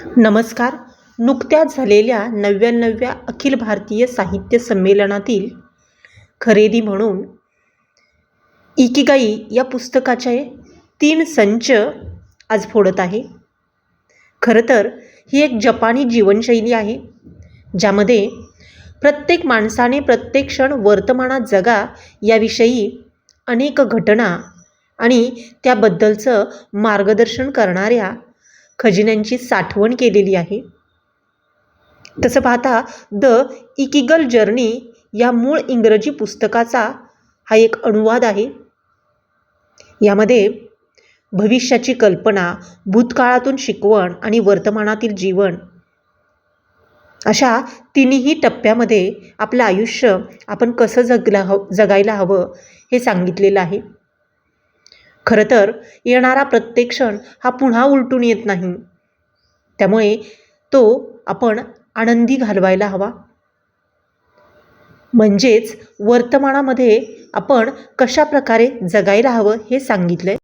नमस्कार. नुकत्याच झालेल्या 99व्या अखिल भारतीय साहित्य संमेलनातील खरेदी म्हणून इकिगाई या पुस्तकाचे 3 संच आज फोडत आहे. खरं तर ही एक जपानी जीवनशैली आहे, ज्यामध्ये प्रत्येक माणसाने प्रत्येक क्षण वर्तमानात जगा याविषयी अनेक घटना आणि त्याबद्दलचं मार्गदर्शन करणाऱ्या खजिन्यांची साठवण केलेली आहे. तसं पाहता द इकिगल जर्नी या मूळ इंग्रजी पुस्तकाचा हा एक अनुवाद आहे. यामध्ये भविष्याची कल्पना, भूतकाळातून शिकवण आणि वर्तमानातील जीवन अशा तिन्ही टप्प्यामध्ये आपलं आयुष्य आपण कसं जगायला हवं हे सांगितलेलं आहे. खरं तर येणारा प्रत्येक क्षण हा पुन्हा उलटून येत नाही, त्यामुळे तो आपण आनंदी घालवायला हवा. म्हणजेच वर्तमानामध्ये आपण कशा प्रकारे जगायला हवं हे सांगितलंय.